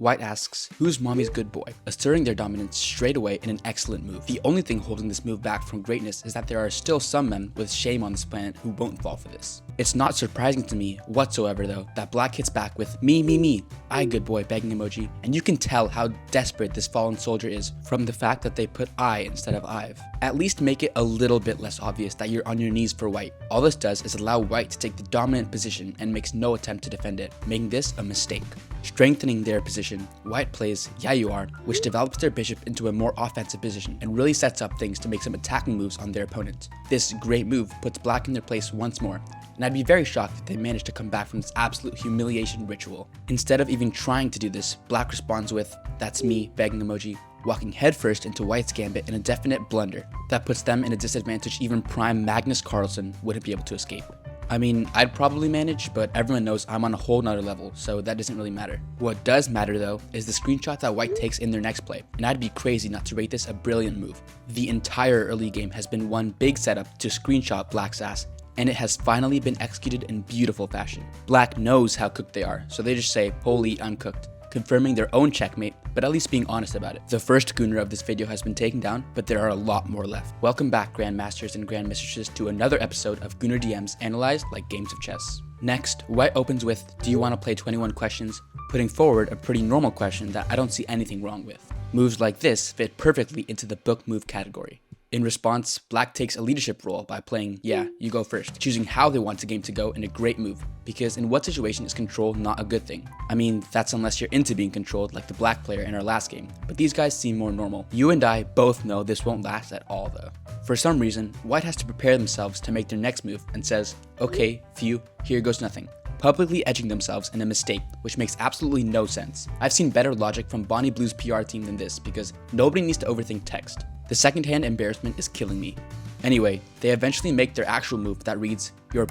White asks, who's mommy's good boy? Asserting their dominance straight away in an excellent move. The only thing holding this move back from greatness is that there are still some men with shame on this planet who won't fall for this. It's not surprising to me whatsoever though that Black hits back with me, I good boy begging emoji, and you can tell how desperate this fallen soldier is from the fact that they put I instead of I've. At least make it a little bit less obvious that you're on your knees for White. All this does is allow White to take the dominant position and makes no attempt to defend it, making this a mistake. Strengthening their position, White plays Yeah You Are, which develops their bishop into a more offensive position and really sets up things to make some attacking moves on their opponent. This great move puts Black in their place once more, and I'd be very shocked if they managed to come back from this absolute humiliation ritual. Instead of even trying to do this, Black responds with, that's me, begging emoji, walking headfirst into White's gambit in a definite blunder that puts them in a disadvantage even prime Magnus Carlsen wouldn't be able to escape. I mean, I'd probably manage, but everyone knows I'm on a whole nother level, so that doesn't really matter. What does matter though, is the screenshot that White takes in their next play, and I'd be crazy not to rate this a brilliant move. The entire early game has been one big setup to screenshot Black's ass, and it has finally been executed in beautiful fashion. Black knows how cooked they are, so they just say, holy, I'm cooked, confirming their own checkmate, but at least being honest about it. The first Gooner of this video has been taken down, but there are a lot more left. Welcome back, Grandmasters and Grandmistresses, to another episode of Gooner DMs analyzed like games of chess. Next, White opens with, do you want to play 21 questions? Putting forward a pretty normal question that I don't see anything wrong with. Moves like this fit perfectly into the book move category. In response, Black takes a leadership role by playing, yeah, you go first, choosing how they want the game to go in a great move, because in what situation is control not a good thing? I mean, that's unless you're into being controlled like the Black player in our last game, but these guys seem more normal. You and I both know this won't last at all though. For some reason, White has to prepare themselves to make their next move and says, okay, phew, here goes nothing, publicly edging themselves in a mistake, which makes absolutely no sense. I've seen better logic from Bonnie Blue's PR team than this, because nobody needs to overthink text. The secondhand embarrassment is killing me. Anyway, they eventually make their actual move that reads, your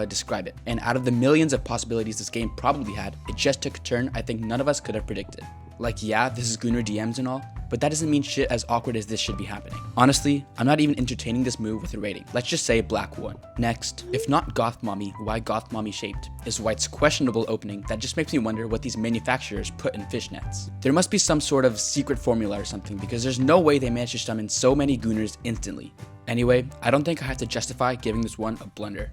describe it. And out of the millions of possibilities this game probably had, it just took a turn I think none of us could have predicted. Like, yeah, this is Gooner DMs and all, but that doesn't mean shit as awkward as this should be happening. Honestly, I'm not even entertaining this move with a rating. Let's just say Black won. Next, if not Goth Mommy, why Goth Mommy shaped? Is White's questionable opening that just makes me wonder what these manufacturers put in fishnets. There must be some sort of secret formula or something, because there's no way they managed to summon so many Gooners instantly. Anyway, I don't think I have to justify giving this one a blunder.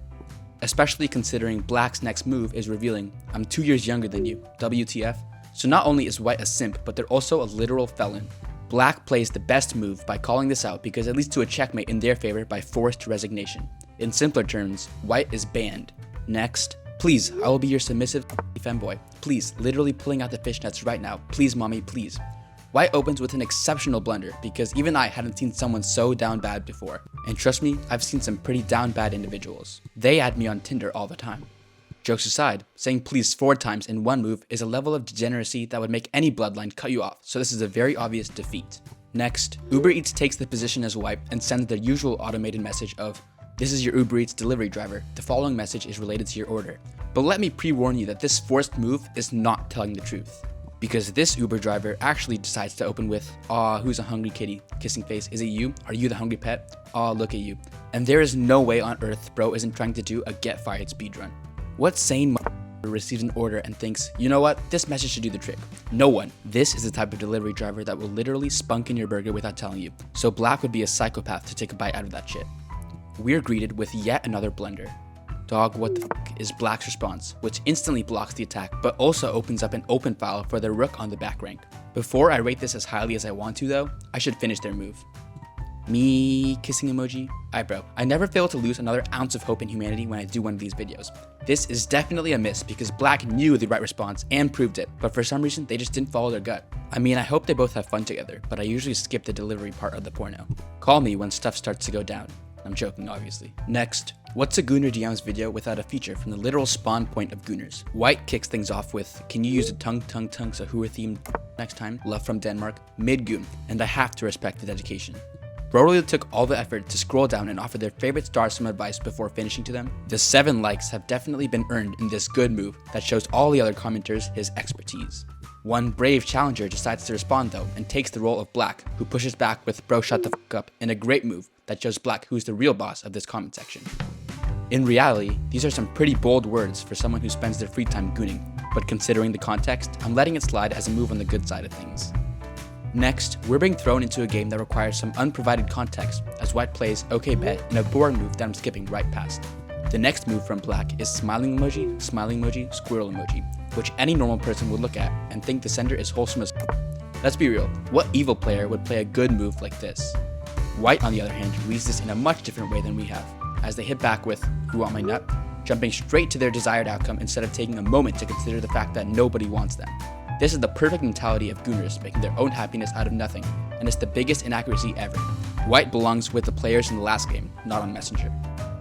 Especially considering Black's next move is revealing, I'm 2 years younger than you, WTF? So not only is White a simp, but they're also a literal felon. Black plays the best move by calling this out because it leads to a checkmate in their favor by forced resignation. In simpler terms, White is banned. Next, please, I will be your submissive femboy. Please, literally pulling out the fishnets right now. Please, mommy, please. White opens with an exceptional blunder because even I hadn't seen someone so down bad before. And trust me, I've seen some pretty down bad individuals. They add me on Tinder all the time. Jokes aside, saying please 4 times in one move is a level of degeneracy that would make any bloodline cut you off, so this is a very obvious defeat. Next, Uber Eats takes the position as White and sends their usual automated message of, this is your Uber Eats delivery driver, the following message is related to your order. But let me pre-warn you that this forced move is not telling the truth. Because this Uber driver actually decides to open with, aw, who's a hungry kitty? Kissing face, is it you? Are you the hungry pet? Aw, look at you. And there is no way on earth bro isn't trying to do a get fired speedrun. What sane receives an order and thinks, you know what, this message should do the trick? No one. This is the type of delivery driver that will literally spunk in your burger without telling you. So Black would be a psychopath to take a bite out of that shit. We're greeted with yet another blunder. Dog, what the f is Black's response, which instantly blocks the attack, but also opens up an open file for their rook on the back rank. Before I rate this as highly as I want to though, I should finish their move. Me kissing emoji? Bro, I never fail to lose another ounce of hope in humanity when I do one of these videos. This is definitely a miss because Black knew the right response and proved it, but for some reason they just didn't follow their gut. I mean, I hope they both have fun together, but I usually skip the delivery part of the porno. Call me when stuff starts to go down. I'm joking, obviously. Next, what's a Gooner DMs video without a feature from the literal spawn point of Gooners? White kicks things off with, can you use a tongue so who are themed next time? Love from Denmark, mid-goon, and I have to respect the dedication. Bro really took all the effort to scroll down and offer their favorite stars some advice before finishing to them. The 7 likes have definitely been earned in this good move that shows all the other commenters his expertise. One brave challenger decides to respond though and takes the role of Black, who pushes back with bro shut the f up in a great move that shows Black who's the real boss of this comment section. In reality, these are some pretty bold words for someone who spends their free time gooning. but considering the context, I'm letting it slide as a move on the good side of things. Next, we're being thrown into a game that requires some unprovided context, as white plays OK bet in a boring move that I'm skipping right past. The next move from black is smiling emoji, squirrel emoji, which any normal person would look at and think the sender is wholesome as Let's be real, what evil player would play a good move like this? White, on the other hand, reads this in a much different way than we have, as they hit back with, "You want my nut?" jumping straight to their desired outcome instead of taking a moment to consider the fact that nobody wants them. This is the perfect mentality of Gooners, making their own happiness out of nothing, and it's the biggest inaccuracy ever. White belongs with the players in the last game, not on Messenger.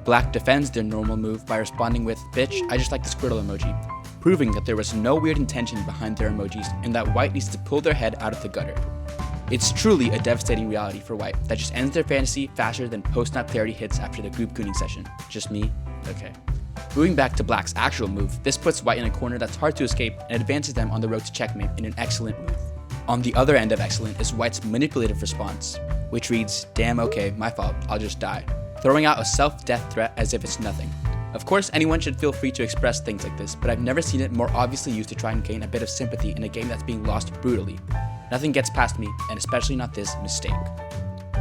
Black defends their normal move by responding with, "Bitch, I just like the squirrel emoji," proving that there was no weird intention behind their emojis and that White needs to pull their head out of the gutter. It's truly a devastating reality for White that just ends their fantasy faster than post-nut clarity hits after the group gooning session. Just me? Okay. Moving back to Black's actual move, this puts White in a corner that's hard to escape and advances them on the road to checkmate in an excellent move. On the other end of excellent is White's manipulative response, which reads, "Damn, okay, my fault, I'll just die," throwing out a self-death threat as if it's nothing. Of course, anyone should feel free to express things like this, but I've never seen it more obviously used to try and gain a bit of sympathy in a game that's being lost brutally. Nothing gets past me, and especially not this mistake.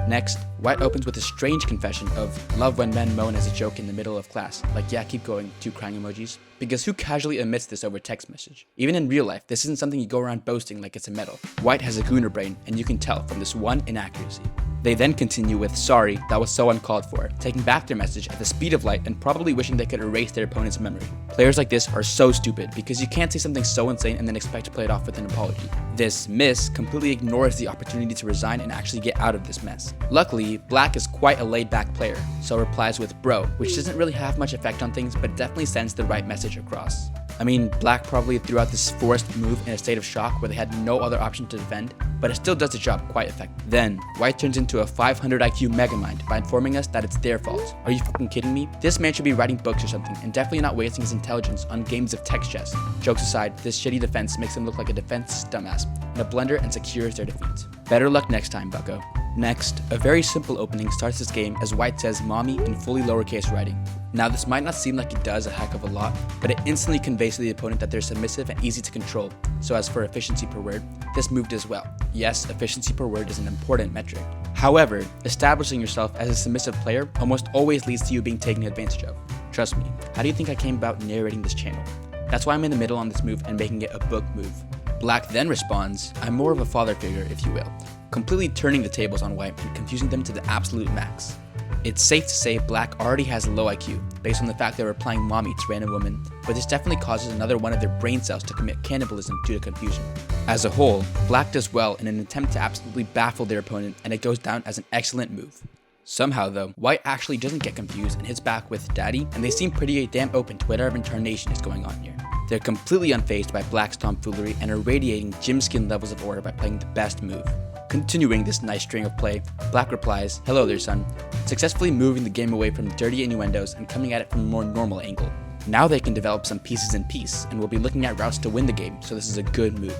Next, White opens with a strange confession of "love when men moan" as a joke in the middle of class, like "yeah, keep going," 2 crying emojis, because who casually omits this over text message? Even in real life, this isn't something you go around boasting like it's a medal. White has a Gooner brain, and you can tell from this one inaccuracy. They then continue with "sorry, that was so uncalled for," taking back their message at the speed of light and probably wishing they could erase their opponent's memory. Players like this are so stupid because you can't say something so insane and then expect to play it off with an apology. This miss completely ignores the opportunity to resign and actually get out of this mess. Luckily, Black is quite a laid-back player, so replies with "bro," which doesn't really have much effect on things, but it definitely sends the right message across. I mean, Black probably threw out this forced move in a state of shock where they had no other option to defend, but it still does the job quite effectively. Then, White turns into a 500 IQ megamind by informing us that it's their fault. Are you fucking kidding me? This man should be writing books or something, and definitely not wasting his intelligence on games of text chess. Jokes aside, this shitty defense makes him look like a defense dumbass in a blender and secures their defeat. Better luck next time, bucko. Next, a very simple opening starts this game as White says "mommy" in fully lowercase writing. Now this might not seem like it does a heck of a lot, but it instantly conveys to the opponent that they're submissive and easy to control, so as for efficiency per word, this move does well. Yes, efficiency per word is an important metric. However, establishing yourself as a submissive player almost always leads to you being taken advantage of. Trust me, how do you think I came about narrating this channel? That's why I'm in the middle on this move and making it a book move. Black then responds, "I'm more of a father figure, if you will," completely turning the tables on White and confusing them to the absolute max. It's safe to say Black already has low IQ, based on the fact they were applying "mommy" to random women, but this definitely causes another one of their brain cells to commit cannibalism due to confusion. As a whole, Black does well in an attempt to absolutely baffle their opponent, and it goes down as an excellent move. Somehow though, White actually doesn't get confused and hits back with "daddy," and they seem pretty damn open to whatever incarnation is going on here. They're completely unfazed by Black's tomfoolery and are radiating gym skin levels of order by playing the best move. Continuing this nice string of play, Black replies, "Hello there, son," successfully moving the game away from dirty innuendos and coming at it from a more normal angle. Now they can develop some pieces in peace, and we'll be looking at routes to win the game, so this is a good move.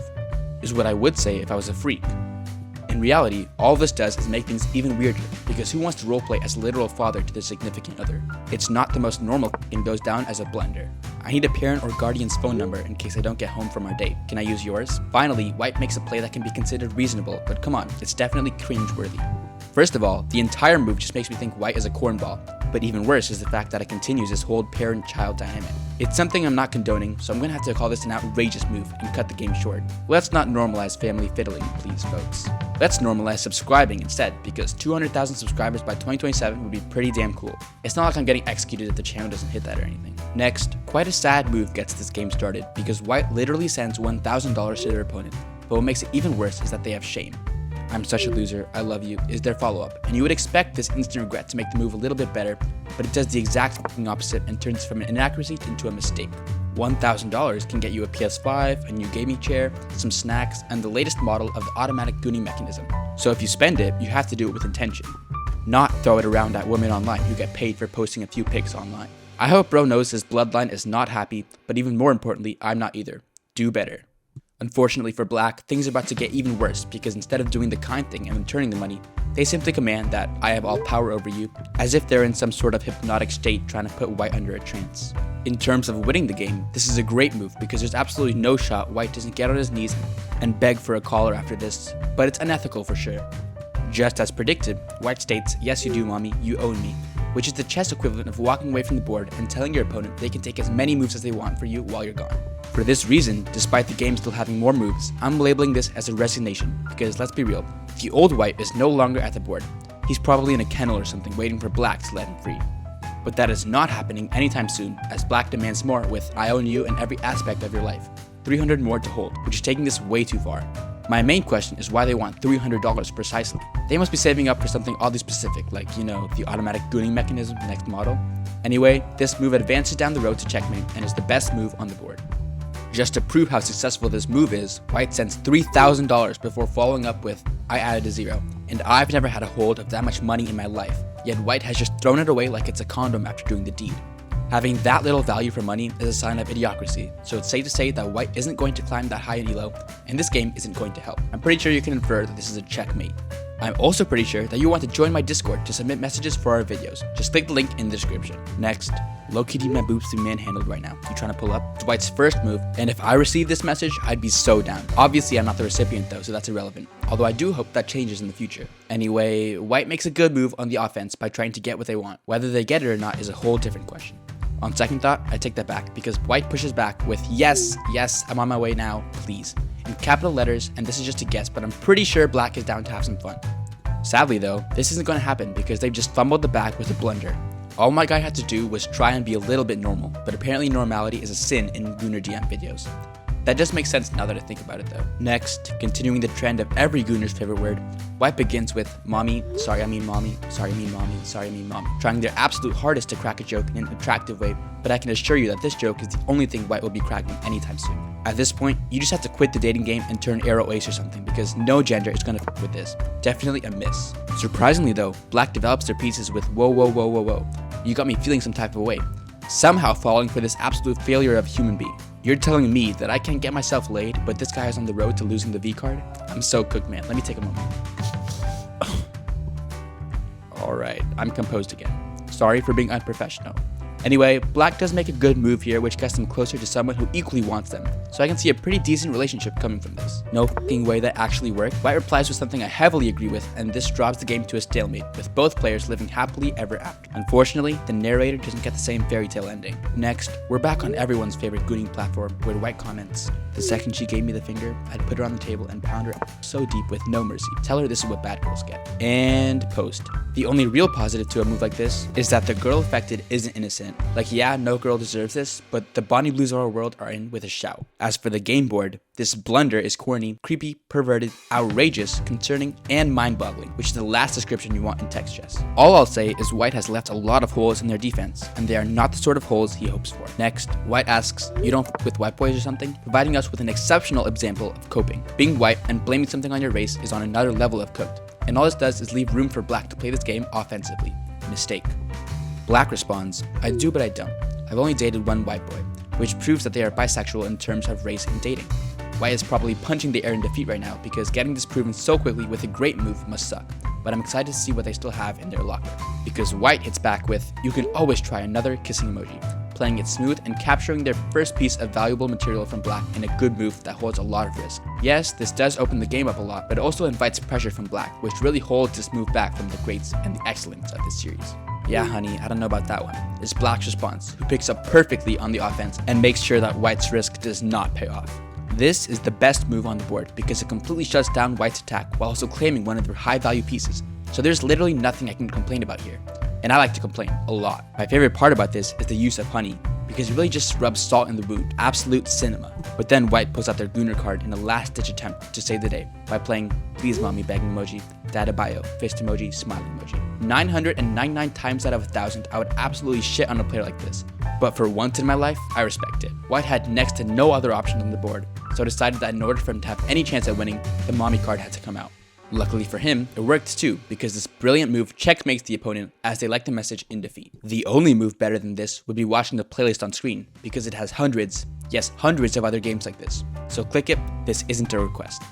Is what I would say if I was a freak. In reality, all this does is make things even weirder, because who wants to roleplay as a literal father to their significant other? It's not the most normal and goes down as a blunder. I need a parent or guardian's phone number in case I don't get home from our date. Can I use yours? Finally, White makes a play that can be considered reasonable, but come on, it's definitely cringe-worthy. First of all, the entire move just makes me think White is a cornball, but even worse is the fact that it continues this whole parent-child dynamic. It's something I'm not condoning, so I'm gonna have to call this an outrageous move and cut the game short. Let's not normalize family fiddling, please folks. Let's normalize subscribing instead, because 200,000 subscribers by 2027 would be pretty damn cool. It's not like I'm getting executed if the channel doesn't hit that or anything. Next, quite a sad move gets this game started, because White literally sends $1,000 to their opponent, but what makes it even worse is that they have shame. "I'm such a loser, I love you" is their follow-up, and you would expect this instant regret to make the move a little bit better, but it does the exact fucking opposite and turns from an inaccuracy into a mistake. $1,000 can get you a PS5, a new gaming chair, some snacks, and the latest model of the automatic gooning mechanism. So if you spend it, you have to do it with intention, not throw it around at women online who get paid for posting a few pics online. I hope bro knows his bloodline is not happy, but even more importantly, I'm not either. Do better. Unfortunately for black, things are about to get even worse because instead of doing the kind thing and returning the money, they simply command that I have all power over you, as if they're in some sort of hypnotic state trying to put white under a trance. In terms of winning the game, this is a great move because there's absolutely no shot white doesn't get on his knees and beg for a caller after this, but it's unethical for sure. Just as predicted, white states, "Yes you do mommy, you own me," which is the chess equivalent of walking away from the board and telling your opponent they can take as many moves as they want for you while you're gone. For this reason, despite the game still having more moves, I'm labeling this as a resignation because let's be real, the old white is no longer at the board. He's probably in a kennel or something waiting for black to let him free. But that is not happening anytime soon as black demands more with "I own you in every aspect of your life." 300 more to hold, which is taking this way too far. My main question is why they want $300 precisely. They must be saving up for something oddly specific, like, the automatic gooning mechanism next model. Anyway, this move advances down the road to checkmate and is the best move on the board. Just to prove how successful this move is, white sends $3,000 before following up with "I added a zero," and I've never had a hold of that much money in my life, yet white has just thrown it away like it's a condom after doing the deed. Having that little value for money is a sign of idiocracy, so it's safe to say that white isn't going to climb that high in elo, and this game isn't going to help. I'm pretty sure you can infer that this is a checkmate. I'm also pretty sure that you want to join my Discord to submit messages for our videos. Just click the link in the description. Next, low-key my boobs being manhandled right now. You trying to pull up? It's white's first move, and if I received this message, I'd be so down. Obviously, I'm not the recipient though, so that's irrelevant. Although I do hope that changes in the future. Anyway, white makes a good move on the offense by trying to get what they want. Whether they get it or not is a whole different question. On second thought, I take that back because white pushes back with "Yes, yes, I'm on my way now, please," in capital letters, and this is just a guess, but I'm pretty sure black is down to have some fun. Sadly though, this isn't going to happen because they've just fumbled the bag with a blunder. All my guy had to do was try and be a little bit normal, but apparently normality is a sin in Gooner DM videos. That just makes sense now that I think about it though. Next, continuing the trend of every Gooner's favorite word, white begins with "mommy, sorry I mean mommy, sorry I mean mommy, sorry I mean mommy," trying their absolute hardest to crack a joke in an attractive way, but I can assure you that this joke is the only thing white will be cracking anytime soon. At this point, you just have to quit the dating game and turn arrow ace or something because no gender is gonna f with this. Definitely a miss. Surprisingly though, black develops their pieces with "whoa whoa whoa whoa whoa, you got me feeling some type of way," somehow falling for this absolute failure of human being. You're telling me that I can't get myself laid, but this guy is on the road to losing the V card? I'm so cooked, man. Let me take a moment. Alright, I'm composed again. Sorry for being unprofessional. Anyway, black does make a good move here which gets them closer to someone who equally wants them, so I can see a pretty decent relationship coming from this. No fucking way that actually worked. White replies with something I heavily agree with, and this drops the game to a stalemate, with both players living happily ever after. Unfortunately, the narrator doesn't get the same fairy tale ending. Next, we're back on everyone's favorite gooning platform, where white comments, "The second she gave me the finger, I'd put her on the table and pound her so deep with no mercy. Tell her this is what bad girls get." And post. The only real positive to a move like this is that the girl affected isn't innocent. Like, yeah, no girl deserves this, but the Bonnie Blues of our world are in with a shout. As for the game board, this blunder is corny, creepy, perverted, outrageous, concerning, and mind-boggling, which is the last description you want in text chess. All I'll say is white has left a lot of holes in their defense, and they are not the sort of holes he hopes for. Next, white asks, "You don't f with white boys or something?" providing us with an exceptional example of coping. Being white and blaming something on your race is on another level of cooked, and all this does is leave room for black to play this game offensively. Mistake. Black responds, "I do but I don't. I've only dated one white boy," which proves that they are bisexual in terms of race and dating. White is probably punching the air in defeat right now because getting this proven so quickly with a great move must suck, but I'm excited to see what they still have in their locker. Because white hits back with, "You can always try another kissing emoji," playing it smooth and capturing their first piece of valuable material from black in a good move that holds a lot of risk. Yes, this does open the game up a lot, but it also invites pressure from black, which really holds this move back from the greats and the excellence of this series. "Yeah, honey, I don't know about that one," is black's response, who picks up perfectly on the offense and makes sure that white's risk does not pay off. This is the best move on the board because it completely shuts down white's attack while also claiming one of their high value pieces, so there's literally nothing I can complain about here. And I like to complain a lot. My favorite part about this is the use of honey, because it really just rubs salt in the wound. Absolute cinema. But then white pulls out their Gooner card in a last ditch attempt to save the day by playing "Please Mommy" begging emoji, dattebayo, fist emoji, smiling emoji. 999 times out of 1,000, I would absolutely shit on a player like this. But for once in my life, I respect it. White had next to no other option on the board, so I decided that in order for him to have any chance at winning, the mommy card had to come out. Luckily for him, it worked too, because this brilliant move checkmates the opponent as they like the message in defeat. The only move better than this would be watching the playlist on screen, because it has hundreds, yes, hundreds of other games like this. So click it, this isn't a request.